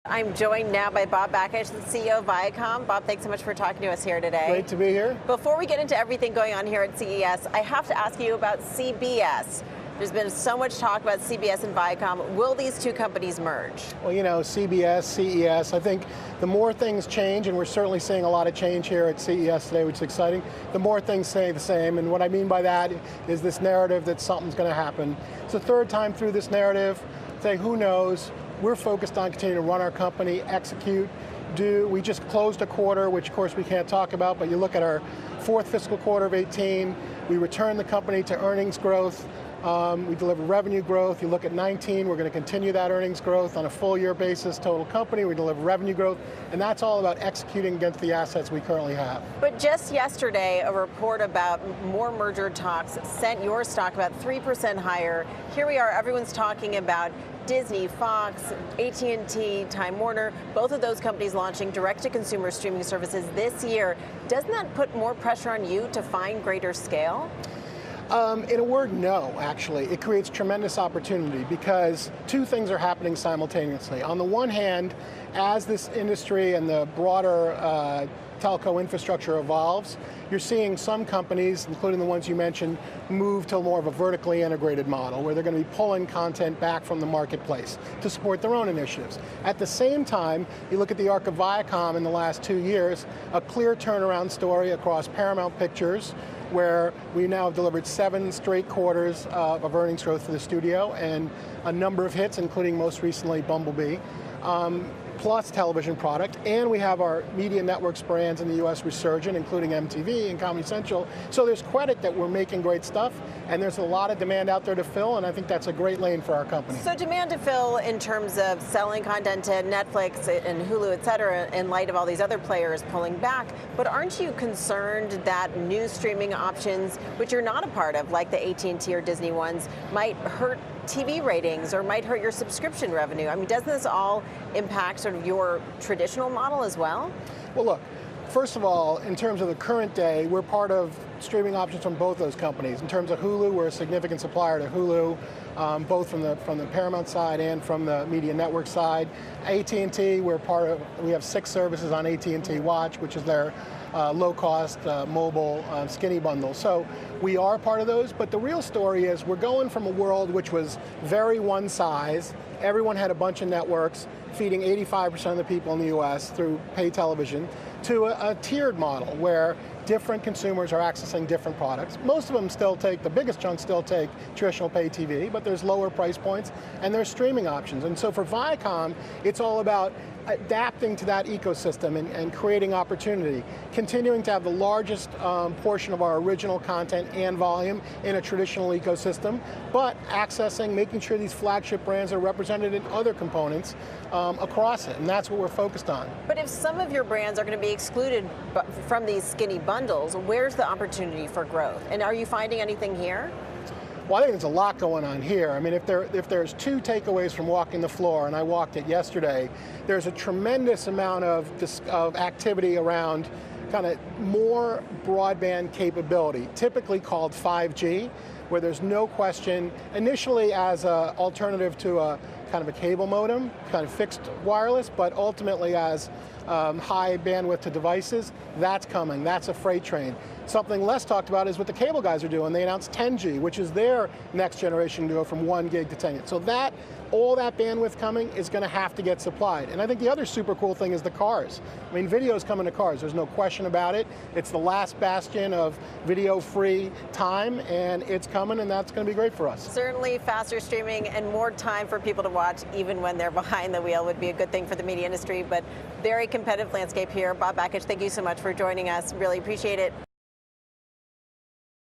I'm joined now by Bob Bakish, the CEO of Viacom. Bob, thanks so much for talking to us here today. Great to be here. Before we get into everything going on here at CES, I have to ask you about CBS. There's been so much talk about CBS and Viacom. Will these two companies merge? Well, you know, CBS, CES, I think the more things change, and we're certainly seeing a lot of change here at CES today, which is exciting, the more things stay the same. And what I mean by that is this narrative that something's going to happen. It's the third time through this narrative. Say, who knows? We're focused on continuing to run our company, execute, we just closed a quarter, which of course we can't talk about, but you look at our fourth fiscal quarter of 18, we returned the company to earnings growth. We delivered revenue growth. You look at 19, we're going to continue that earnings growth on a full year basis, total company, we deliver revenue growth, and that's all about executing against the assets we currently have. But just yesterday, a report about more merger talks sent your stock about 3% higher. Here we are, everyone's talking about Disney, Fox, AT&T, Time Warner, both of those companies launching direct-to-consumer streaming services this year. Doesn't that put more pressure on you to find greater scale? In a word, no, actually. It creates tremendous opportunity because two things are happening simultaneously. On the one hand, as this industry and the broader telco infrastructure evolves, you're seeing some companies, including the ones you mentioned, move to more of a vertically integrated model where they're going to be pulling content back from the marketplace to support their own initiatives. At the same time, you look at the arc of Viacom in the last 2 years, a clear turnaround story across Paramount Pictures, where we now have delivered 7 straight quarters of earnings growth for the studio and a number of hits, including most recently Bumblebee, plus television product, and we have our media networks brands in the US resurgent, including MTV and Comedy Central. So there's credit that we're making great stuff, and there's a lot of demand out there to fill, and I think that's a great lane for our company. So demand to fill in terms of selling content to Netflix and Hulu, et cetera, in light of all these other players pulling back, but aren't you concerned that new streaming options, which you're not a part of, like the AT&T or Disney ones, might hurt TV ratings or might hurt your subscription revenue? I mean, doesn't this all impact sort of your traditional model as well? Well, look, first of all, in terms of the current day, we're part of streaming options from both those companies. In terms of Hulu, we're a significant supplier to Hulu, both from the Paramount side and from the media network side. AT&T, we have 6 services on AT&T Watch, which is their low-cost mobile skinny bundle. So we are part of those, but the real story is we're going from a world which was very one size. Everyone had a bunch of networks feeding 85% of the people in the US through pay television, to a tiered model where different consumers are accessing different products. Most of them still take, the biggest chunk still take traditional pay TV, but there's lower price points and there's streaming options. And so for Viacom, it's all about adapting to that ecosystem and creating opportunity, continuing to have the largest portion of our original content and volume in a traditional ecosystem, but accessing, making sure these flagship brands are represented in other components across it, and that's what we're focused on. But if some of your brands are going to be excluded from these skinny bundles, where's the opportunity for growth? And are you finding anything here? Well, I think there's a lot going on here. I mean, if there's 2 takeaways from walking the floor, and I walked it yesterday, there's a tremendous amount of activity around kind of more broadband capability, typically called 5G, where there's no question, initially as an alternative to a kind of a cable modem, kind of fixed wireless, but ultimately as high bandwidth to devices, that's coming, that's a freight train. Something less talked about is what the cable guys are doing. They announced 10G, which is their next generation to go from 1 gig to 10 gig. So all that bandwidth coming is going to have to get supplied. And I think the other super cool thing is the cars. I mean, video is coming to cars, there's no question about it. It's the last bastion of video-free time, and it's coming, and that's going to be great for us. Certainly faster streaming and more time for people to watch, even when they're behind the wheel, would be a good thing for the media industry, but very competitive landscape here. Bob Bakish, thank you so much for joining us. Really appreciate it.